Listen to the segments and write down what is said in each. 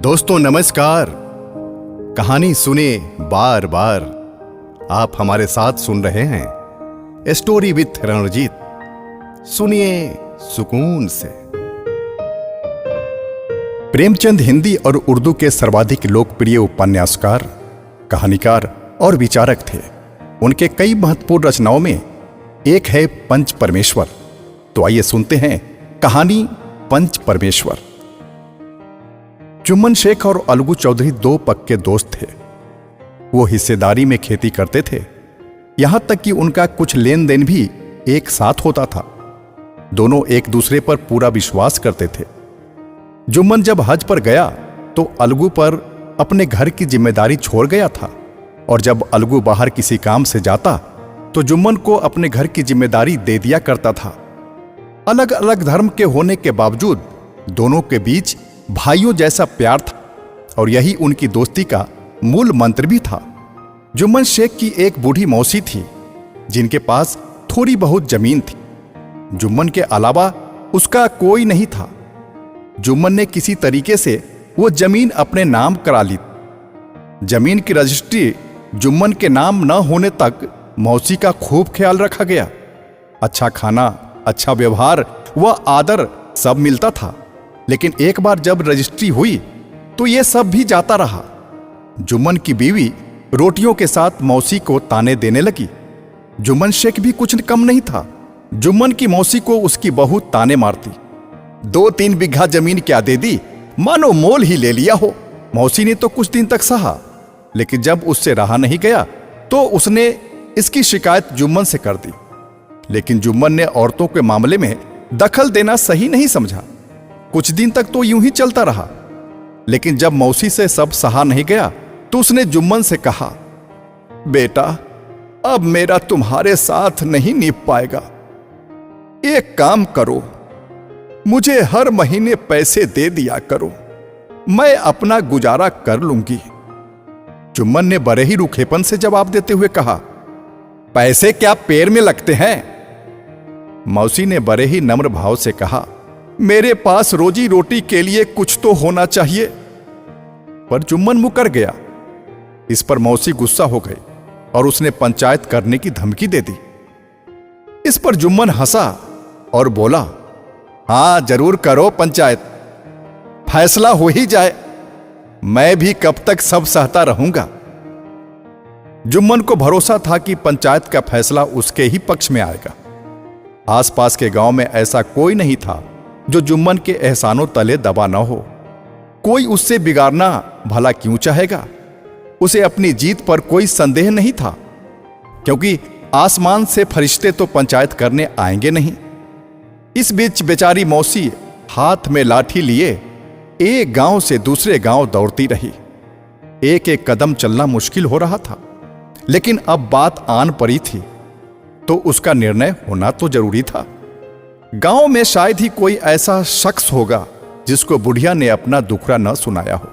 दोस्तों नमस्कार। कहानी सुने बार बार। आप हमारे साथ सुन रहे हैं स्टोरी विथ रणजीत। सुनिए सुकून से। प्रेमचंद हिंदी और उर्दू के सर्वाधिक लोकप्रिय उपन्यासकार, कहानीकार और विचारक थे। उनके कई महत्वपूर्ण रचनाओं में एक है पंच परमेश्वर। तो आइए सुनते हैं कहानी पंच परमेश्वर। जुम्मन शेख और अलगू चौधरी दो पक्के दोस्त थे। वो हिस्सेदारी में खेती करते थे, यहां तक कि उनका कुछ लेन देन भी एक साथ होता था। दोनों एक दूसरे पर पूरा विश्वास करते थे। जुम्मन जब हज पर गया तो अलगू पर अपने घर की जिम्मेदारी छोड़ गया था, और जब अलगू बाहर किसी काम से जाता तो जुम्मन को अपने घर की जिम्मेदारी दे दिया करता था। अलग अलग धर्म के होने के बावजूद दोनों के बीच भाइयों जैसा प्यार था, और यही उनकी दोस्ती का मूल मंत्र भी था। जुम्मन शेख की एक बूढ़ी मौसी थी जिनके पास थोड़ी बहुत जमीन थी। जुम्मन के अलावा उसका कोई नहीं था। जुम्मन ने किसी तरीके से वो जमीन अपने नाम करा ली। जमीन की रजिस्ट्री जुम्मन के नाम न होने तक मौसी का खूब ख्याल रखा गया। अच्छा खाना, अच्छा व्यवहार व आदर सब मिलता था। लेकिन एक बार जब रजिस्ट्री हुई तो यह सब भी जाता रहा। जुम्मन की बीवी रोटियों के साथ मौसी को ताने देने लगी। जुम्मन शेख भी कुछ कम नहीं था। जुम्मन की मौसी को उसकी बहू ताने मारती। 2-3 बीघा जमीन क्या दे दी, मानो मोल ही ले लिया हो। मौसी ने तो कुछ दिन तक सहा, लेकिन जब उससे रहा नहीं गया तो उसने इसकी शिकायत जुम्मन से कर दी। लेकिन जुम्मन ने औरतों के मामले में दखल देना सही नहीं समझा। कुछ दिन तक तो यूं ही चलता रहा, लेकिन जब मौसी से सब सहा नहीं गया तो उसने जुम्मन से कहा, बेटा अब मेरा तुम्हारे साथ नहीं निभ पाएगा। एक काम करो, मुझे हर महीने पैसे दे दिया करो, मैं अपना गुजारा कर लूंगी। जुम्मन ने बड़े ही रूखेपन से जवाब देते हुए कहा, पैसे क्या पैर में लगते हैं? मौसी ने बड़े ही नम्र भाव से कहा, मेरे पास रोजी रोटी के लिए कुछ तो होना चाहिए। पर जुम्मन मुकर गया। इस पर मौसी गुस्सा हो गई और उसने पंचायत करने की धमकी दे दी। इस पर जुम्मन हंसा और बोला, हां जरूर करो पंचायत, फैसला हो ही जाए, मैं भी कब तक सब सहता रहूंगा। जुम्मन को भरोसा था कि पंचायत का फैसला उसके ही पक्ष में आएगा। आसपास के गांव में ऐसा कोई नहीं था जो जुम्मन के एहसानों तले दबा न हो। कोई उससे बिगाड़ना भला क्यों चाहेगा? उसे अपनी जीत पर कोई संदेह नहीं था, क्योंकि आसमान से फरिश्ते तो पंचायत करने आएंगे नहीं। इस बीच बेचारी मौसी हाथ में लाठी लिए एक गांव से दूसरे गांव दौड़ती रही। एक एक कदम चलना मुश्किल हो रहा था, लेकिन अब बात आन पड़ी थी तो उसका निर्णय होना तो जरूरी था। गांव में शायद ही कोई ऐसा शख्स होगा जिसको बुढ़िया ने अपना दुखड़ा न सुनाया हो।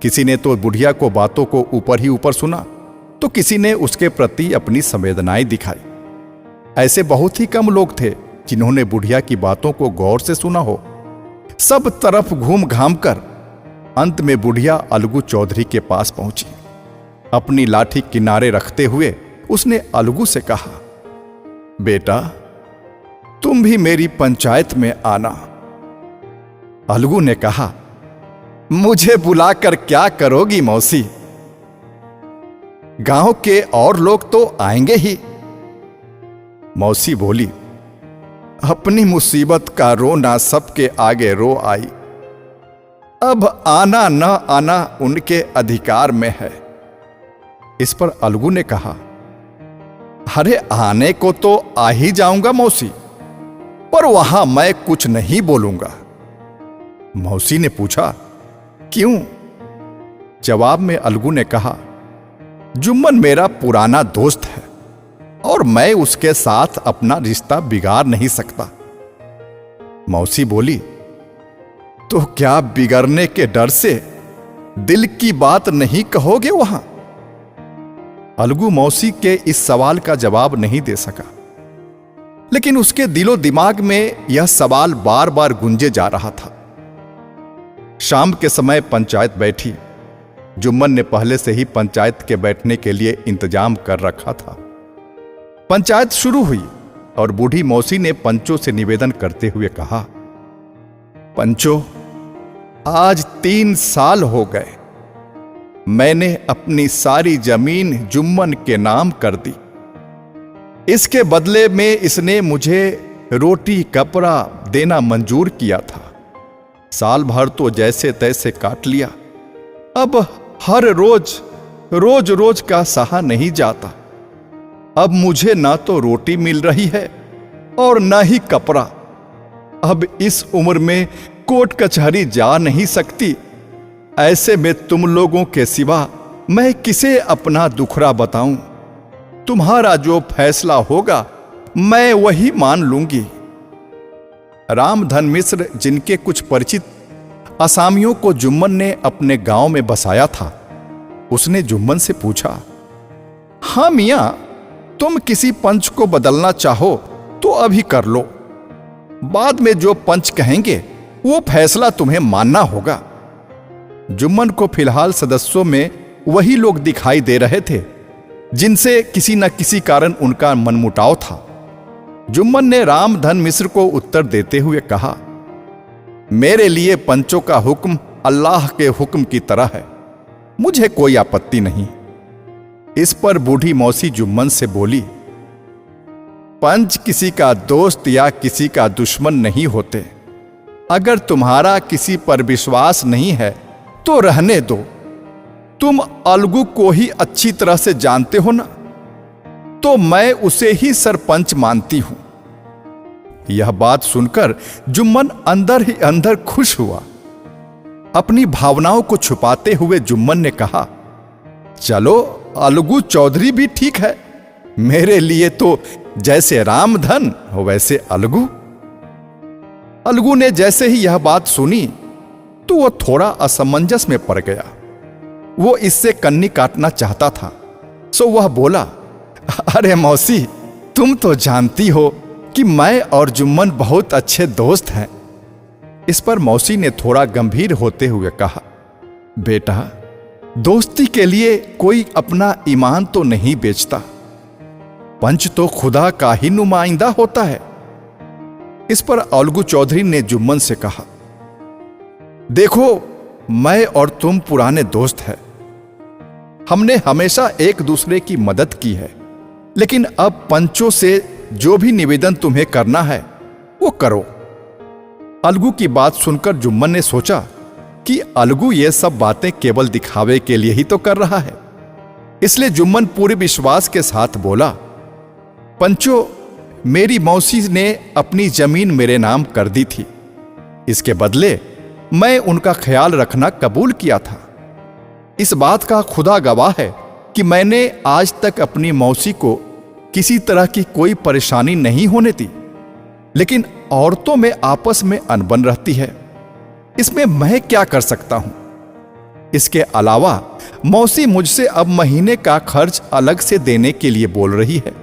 किसी ने तो बुढ़िया को बातों को ऊपर ही ऊपर सुना, तो किसी ने उसके प्रति अपनी संवेदनाएं दिखाई। ऐसे बहुत ही कम लोग थे जिन्होंने बुढ़िया की बातों को गौर से सुना हो। सब तरफ घूम घाम कर अंत में बुढ़िया अलगू चौधरी के पास पहुंची। अपनी लाठी किनारे रखते हुए उसने अलगू से कहा, बेटा तुम भी मेरी पंचायत में आना। अलगू ने कहा, मुझे बुलाकर क्या करोगी मौसी? गांव के और लोग तो आएंगे ही। मौसी बोली, अपनी मुसीबत का रोना सबके आगे रो आई। अब आना न आना उनके अधिकार में है। इस पर अलगू ने कहा, अरे आने को तो आ ही जाऊंगा मौसी, पर वहां मैं कुछ नहीं बोलूंगा। मौसी ने पूछा, क्यों? जवाब में अलगू ने कहा, जुम्मन मेरा पुराना दोस्त है और मैं उसके साथ अपना रिश्ता बिगाड़ नहीं सकता। मौसी बोली, तो क्या बिगड़ने के डर से दिल की बात नहीं कहोगे वहां? अलगू मौसी के इस सवाल का जवाब नहीं दे सका, लेकिन उसके दिलो दिमाग में यह सवाल बार बार गूंजे जा रहा था। शाम के समय पंचायत बैठी। जुम्मन ने पहले से ही पंचायत के बैठने के लिए इंतजाम कर रखा था। पंचायत शुरू हुई और बूढ़ी मौसी ने पंचों से निवेदन करते हुए कहा, पंचों, आज 3 साल हो गए मैंने अपनी सारी जमीन जुम्मन के नाम कर दी। इसके बदले में इसने मुझे रोटी कपड़ा देना मंजूर किया था। साल भर तो जैसे तैसे काट लिया। अब हर रोज रोज का सहा नहीं जाता। अब मुझे ना तो रोटी मिल रही है और ना ही कपड़ा। अब इस उम्र में कोर्ट कचहरी जा नहीं सकती। ऐसे में तुम लोगों के सिवा मैं किसे अपना दुखड़ा बताऊं? तुम्हारा जो फैसला होगा मैं वही मान लूंगी। रामधन मिश्र, जिनके कुछ परिचित असामियों को जुम्मन ने अपने गांव में बसाया था, उसने जुम्मन से पूछा, हां मियां, तुम किसी पंच को बदलना चाहो तो अभी कर लो। बाद में जो पंच कहेंगे वो फैसला तुम्हें मानना होगा। जुम्मन को फिलहाल सदस्यों में वही लोग दिखाई दे रहे थे जिनसे किसी न किसी कारण उनका मनमुटाव था। जुम्मन ने रामधन मिश्र को उत्तर देते हुए कहा, मेरे लिए पंचों का हुक्म अल्लाह के हुक्म की तरह है, मुझे कोई आपत्ति नहीं। इस पर बूढ़ी मौसी जुम्मन से बोली, पंच किसी का दोस्त या किसी का दुश्मन नहीं होते। अगर तुम्हारा किसी पर विश्वास नहीं है तो रहने दो। तुम अलगू को ही अच्छी तरह से जानते हो ना, तो मैं उसे ही सरपंच मानती हूं। यह बात सुनकर जुम्मन अंदर ही अंदर खुश हुआ। अपनी भावनाओं को छुपाते हुए जुम्मन ने कहा, चलो अलगू चौधरी भी ठीक है। मेरे लिए तो जैसे रामधन वैसे अलगू। अलगू ने जैसे ही यह बात सुनी तो वह थोड़ा असमंजस में पड़ गया। वो इससे कन्नी काटना चाहता था, सो वह बोला, अरे मौसी, तुम तो जानती हो कि मैं और जुम्मन बहुत अच्छे दोस्त हैं। इस पर मौसी ने थोड़ा गंभीर होते हुए कहा, बेटा, दोस्ती के लिए कोई अपना ईमान तो नहीं बेचता। पंच तो खुदा का ही नुमाइंदा होता है। इस पर अलगू चौधरी ने जुम्मन से कहा, देखो, मैं और तुम पुराने दोस्त हैं। हमने हमेशा एक दूसरे की मदद की है, लेकिन अब पंचों से जो भी निवेदन तुम्हें करना है वो करो। अलगू की बात सुनकर जुम्मन ने सोचा कि अलगू ये सब बातें केवल दिखावे के लिए ही तो कर रहा है। इसलिए जुम्मन पूरे विश्वास के साथ बोला, पंचों, मेरी मौसी ने अपनी जमीन मेरे नाम कर दी थी। इसके बदले मैं उनका ख्याल रखना कबूल किया था। इस बात का खुदा गवाह है कि मैंने आज तक अपनी मौसी को किसी तरह की कोई परेशानी नहीं होने दी। लेकिन औरतों में आपस में अनबन रहती है, इसमें मैं क्या कर सकता हूं? इसके अलावा मौसी मुझसे अब महीने का खर्च अलग से देने के लिए बोल रही है।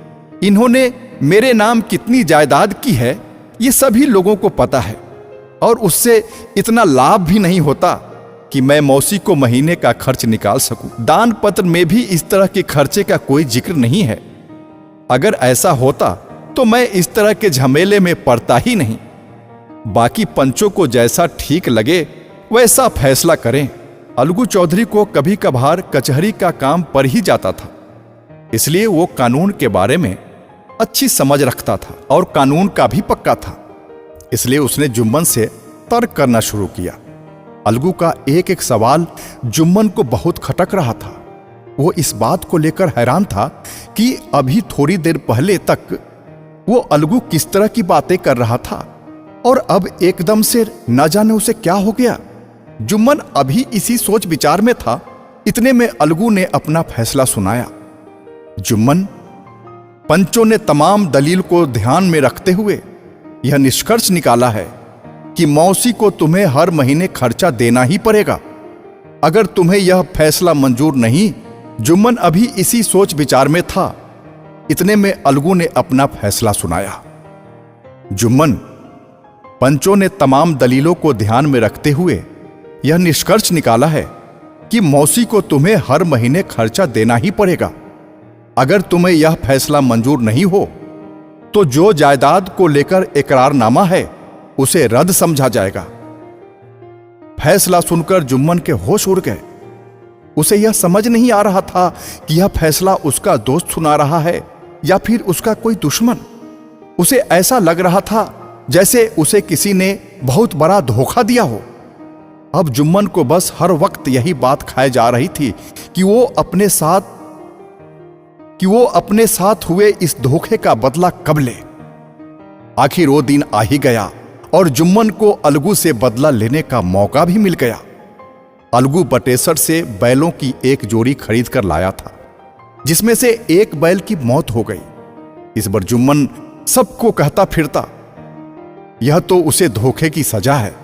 इन्होंने मेरे नाम कितनी जायदाद की है ये सभी लोगों को पता है, और उससे इतना लाभ भी नहीं होता कि मैं मौसी को महीने का खर्च निकाल सकूं। दान पत्र में भी इस तरह के खर्चे का कोई जिक्र नहीं है। अगर ऐसा होता तो मैं इस तरह के झमेले में पड़ता ही नहीं। बाकी पंचों को जैसा ठीक लगे वैसा फैसला करें। अलगू चौधरी को कभी कभार कचहरी का काम पर ही जाता था, इसलिए वो कानून के बारे में अच्छी समझ रखता था और कानून का भी पक्का था। इसलिए उसने जुम्मन से तर्क करना शुरू किया। अलगू का एक एक सवाल जुम्मन को बहुत खटक रहा था। वो इस बात को लेकर हैरान था कि अभी थोड़ी देर पहले तक वो अलगू किस तरह की बातें कर रहा था और अब एकदम से न जाने उसे क्या हो गया। जुम्मन अभी इसी सोच विचार में था, इतने में अलगू ने अपना फैसला सुनाया। जुम्मन, पंचों ने तमाम दलील को ध्यान में रखते हुए यह निष्कर्ष निकाला है कि मौसी को तुम्हें हर महीने खर्चा देना ही पड़ेगा। अगर तुम्हें यह फैसला मंजूर नहीं, जुम्मन अभी इसी सोच विचार में था, इतने में अलगू ने अपना फैसला सुनाया। जुम्मन, पंचों ने तमाम दलीलों को ध्यान में रखते हुए यह निष्कर्ष निकाला है कि मौसी को तुम्हें हर महीने खर्चा देना ही पड़ेगा। अगर तुम्हें यह फैसला मंजूर नहीं हो तो जो जायदाद को लेकर इकरारनामा है उसे रद्द समझा जाएगा। फैसला सुनकर जुम्मन के होश उड़ गए। उसे यह समझ नहीं आ रहा था कि यह फैसला उसका दोस्त सुना रहा है या फिर उसका कोई दुश्मन। उसे ऐसा लग रहा था जैसे उसे किसी ने बहुत बड़ा धोखा दिया हो। अब जुम्मन को बस हर वक्त यही बात खाए जा रही थी कि वो अपने साथ हुए इस धोखे का बदला कब ले। आखिर वो दिन आ ही गया और जुम्मन को अलगू से बदला लेने का मौका भी मिल गया। अलगू बटेसर से बैलों की एक जोड़ी खरीद कर लाया था, जिसमें से एक बैल की मौत हो गई। इस बार जुम्मन सबको कहता फिरता, यह तो उसे धोखे की सजा है।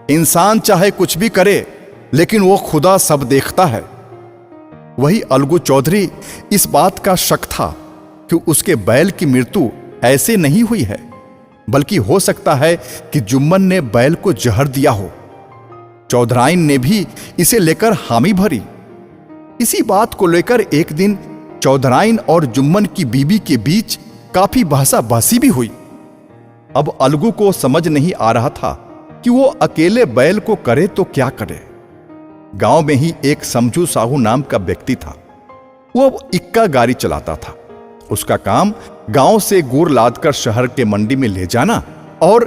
इंसान चाहे कुछ भी करे, लेकिन वो खुदा सब देखता है। वही अलगू चौधरी इस बात का शक था कि उसके बैल की मृत्यु ऐसे नहीं हुई है, बल्कि हो सकता है कि जुम्मन ने बैल को जहर दिया हो। चौधराइन ने भी इसे लेकर हामी भरी। इसी बात को लेकर एक दिन चौधराइन और जुम्मन की बीबी के बीच काफी बहसा बहसी भी हुई। अब अलगू को समझ नहीं आ रहा था कि वो अकेले बैल को करे तो क्या करे। गांव में ही एक समझू साहू नाम का व्यक्ति था। वो इक्का गाड़ी चलाता था। उसका काम गांव से गुड़ लादकर शहर के मंडी में ले जाना और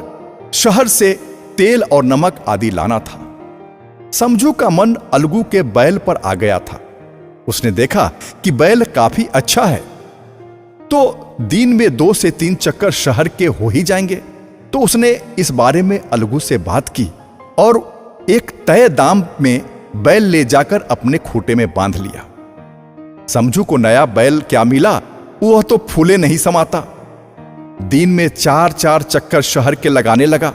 शहर से तेल और नमक आदि लाना था। समझू का मन अलगू के बैल पर आ गया था। उसने देखा कि बैल काफी अच्छा है, तो दिन में 2 से 3 चक्कर शहर के हो ही जाएंगे। तो उसने इस बारे में अलगू से बात की और एक तय दाम में बैल ले जाकर अपने खूंटे में बांध लिया। समझू को नया बैल क्या मिला, वह तो फूले नहीं समाता। दिन में 4-4 चक्कर शहर के लगाने लगा।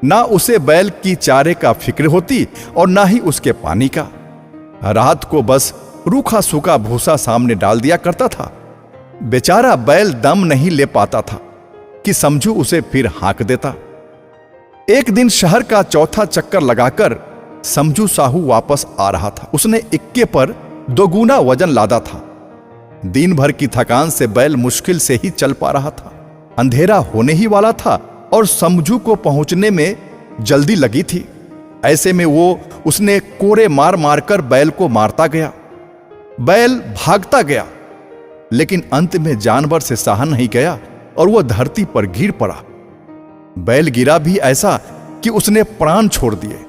ना उसे बैल की चारे का फिक्र होती और ना ही उसके पानी का। रात को बस रूखा सूखा भूसा सामने डाल दिया करता था। बेचारा बैल दम नहीं ले पाता था कि समझू उसे फिर हाँक देता। एक दिन शहर का चौथा चक्कर लगाकर समझू साहू वापस आ रहा था। उसने इक्के पर 2 गुना वजन लादा था। दिन भर की थकान से बैल मुश्किल से ही चल पा रहा था। अंधेरा होने ही वाला था और समझू को पहुंचने में जल्दी लगी थी। ऐसे में उसने कोरे मार मारकर बैल को मारता गया। बैल भागता गया, लेकिन अंत में जानवर से सहा नहीं गया और वह धरती पर गिर पड़ा। बैल गिरा भी ऐसा कि उसने प्राण छोड़ दिए।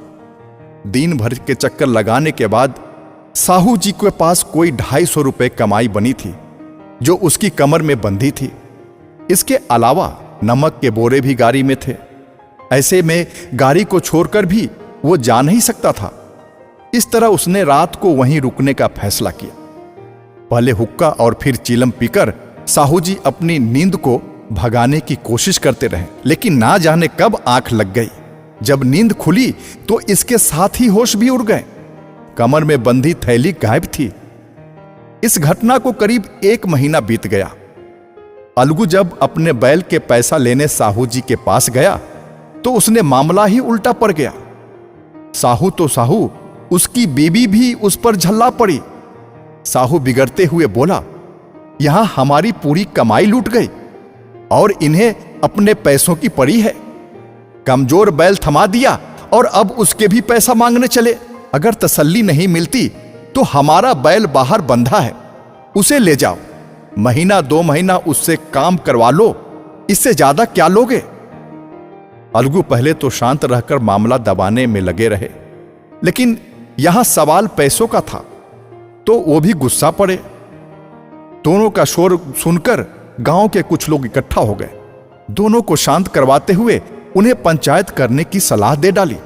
दिन भर के चक्कर लगाने के बाद साहू जी के पास कोई 250 रुपए कमाई बनी थी, जो उसकी कमर में बंधी थी। इसके अलावा नमक के बोरे भी गाड़ी में थे। ऐसे में गाड़ी को छोड़कर भी वो जा नहीं सकता था। इस तरह उसने रात को वहीं रुकने का फैसला किया। पहले हुक्का और फिर चीलम पीकर साहू जी अपनी नींद को भगाने की कोशिश करते रहे, लेकिन ना जाने कब आंख लग गई। जब नींद खुली तो इसके साथ ही होश भी उड़ गए। कमर में बंधी थैली गायब थी। इस घटना को करीब 1 महीना बीत गया। अलगू जब अपने बैल के पैसा लेने साहू जी के पास गया तो उसने मामला ही उल्टा पड़ गया। साहू तो साहू, उसकी बीबी भी उस पर झल्ला पड़ी। साहू बिगड़ते हुए बोला, यहां हमारी पूरी कमाई लूट गई और इन्हें अपने पैसों की पड़ी है। कमजोर बैल थमा दिया और अब उसके भी पैसा मांगने चले। अगर तसल्ली नहीं मिलती तो हमारा बैल बाहर बंधा है, उसे ले जाओ। महीना 2 महीना उससे काम करवा लो, इससे ज्यादा क्या लोगे। अलगू पहले तो शांत रहकर मामला दबाने में लगे रहे, लेकिन यहां सवाल पैसों का था तो वो भी गुस्सा पड़े। दोनों का शोर सुनकर गांव के कुछ लोग इकट्ठा हो गए। दोनों को शांत करवाते हुए उन्हें पंचायत करने की सलाह दे डाली।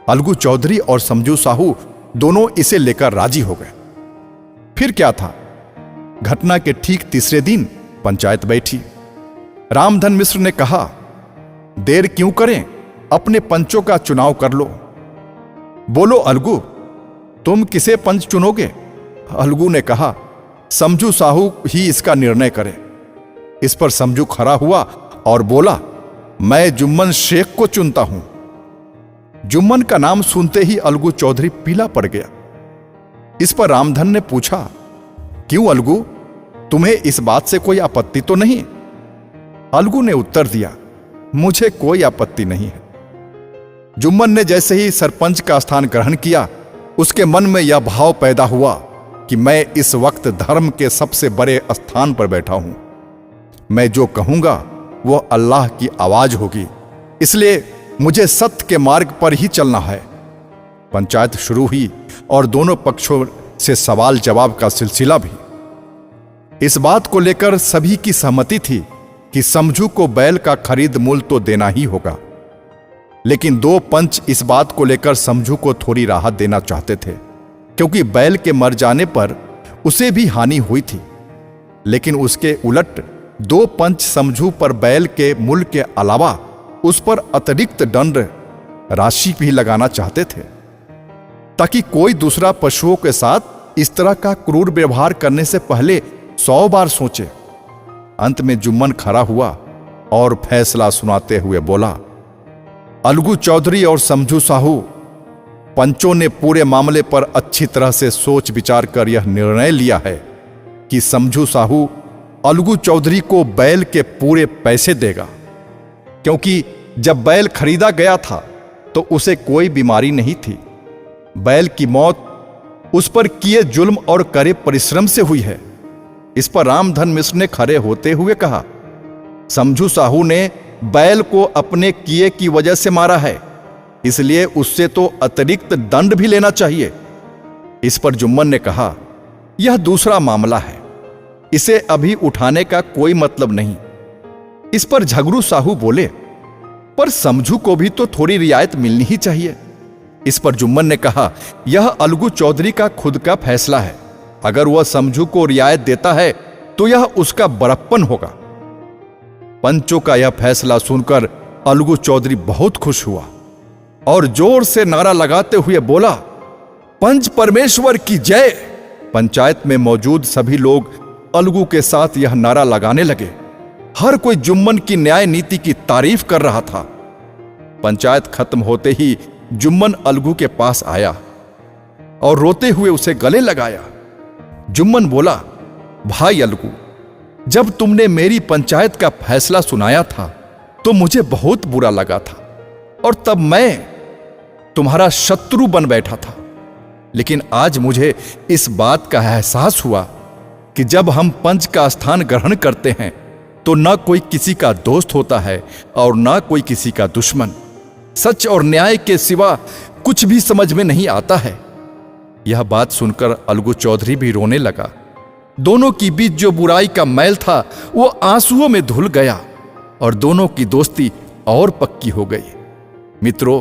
अलगू चौधरी और समझू साहू दोनों इसे लेकर राजी हो गए। फिर क्या था, घटना के ठीक तीसरे दिन पंचायत बैठी। रामधन मिश्र ने कहा, देर क्यों करें, अपने पंचों का चुनाव कर लो। बोलो अलगू, तुम किसे पंच चुनोगे? अलगू ने कहा, समझू साहू ही इसका निर्णय करे। इस पर समझू खड़ा हुआ और बोला, मैं जुम्मन शेख को चुनता हूं। जुम्मन का नाम सुनते ही अलगू चौधरी पीला पड़ गया। इस पर रामधन ने पूछा, क्यों अलगू, तुम्हें इस बात से कोई आपत्ति तो नहीं? अलगू ने उत्तर दिया, मुझे कोई आपत्ति नहीं है। जुम्मन ने जैसे ही सरपंच का स्थान ग्रहण किया, उसके मन में यह भाव पैदा हुआ कि मैं इस वक्त धर्म के सबसे बड़े स्थान पर बैठा हूं। मैं जो कहूंगा वो अल्लाह की आवाज होगी, इसलिए मुझे सत्य के मार्ग पर ही चलना है। पंचायत शुरू हुई और दोनों पक्षों से सवाल जवाब का सिलसिला भी। इस बात को लेकर सभी की सहमति थी कि समझू को बैल का खरीद मूल्य तो देना ही होगा, लेकिन दो पंच इस बात को लेकर समझू को थोड़ी राहत देना चाहते थे, क्योंकि बैल के मर जाने पर उसे भी हानि हुई थी। लेकिन उसके उलट दो पंच समझू पर बैल के मूल्य के अलावा उस पर अतिरिक्त दंड राशि भी लगाना चाहते थे, ताकि कोई दूसरा पशुओं के साथ इस तरह का क्रूर व्यवहार करने से पहले 100 बार सोचे। अंत में जुम्मन खड़ा हुआ और फैसला सुनाते हुए बोला, अलगू चौधरी और समझू साहू, पंचों ने पूरे मामले पर अच्छी तरह से सोच विचार कर यह निर्णय लिया है कि समझू साहू अलगू चौधरी को बैल के पूरे पैसे देगा, क्योंकि जब बैल खरीदा गया था तो उसे कोई बीमारी नहीं थी। बैल की मौत उस पर किए जुल्म और करे परिश्रम से हुई है। इस पर रामधन मिश्र ने खड़े होते हुए कहा, समझू साहू ने बैल को अपने किए की वजह से मारा है, इसलिए उससे तो अतिरिक्त दंड भी लेना चाहिए। इस पर जुम्मन ने कहा, यह दूसरा मामला है, इसे अभी उठाने का कोई मतलब नहीं। इस पर झगरू साहू बोले, पर समझू को भी तो थोड़ी रियायत मिलनी ही चाहिए। इस पर जुम्मन ने कहा, यह अलगू चौधरी का खुद का फैसला है, अगर वह समझू को रियायत देता है तो यह उसका बड़प्पन होगा। पंचों का यह फैसला सुनकर अलगू चौधरी बहुत खुश हुआ और जोर से नारा लगाते हुए बोला, पंच परमेश्वर की जय। पंचायत में मौजूद सभी लोग अलगू के साथ यह नारा लगाने लगे। हर कोई जुम्मन की न्याय नीति की तारीफ कर रहा था। पंचायत खत्म होते ही जुम्मन अलगू के पास आया और रोते हुए उसे गले लगाया। जुम्मन बोला, भाई अलगू, जब तुमने मेरी पंचायत का फैसला सुनाया था तो मुझे बहुत बुरा लगा था और तब मैं तुम्हारा शत्रु बन बैठा था। लेकिन आज मुझे इस बात का एहसास हुआ कि जब हम पंच का स्थान ग्रहण करते हैं तो न कोई किसी का दोस्त होता है और न कोई किसी का दुश्मन। सच और न्याय के सिवा कुछ भी समझ में नहीं आता है। यह बात सुनकर अलगू चौधरी भी रोने लगा। दोनों के बीच जो बुराई का मैल था वो आंसुओं में धुल गया और दोनों की दोस्ती और पक्की हो गई। मित्रों,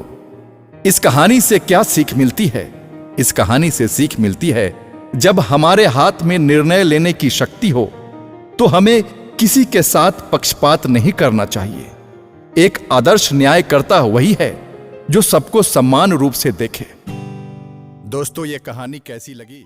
इस कहानी से क्या सीख मिलती है? इस कहानी से सीख मिलती है, जब हमारे हाथ में निर्णय लेने की शक्ति हो तो हमें किसी के साथ पक्षपात नहीं करना चाहिए। एक आदर्श न्यायकर्ता वही है जो सबको समान रूप से देखे। दोस्तों, ये कहानी कैसी लगी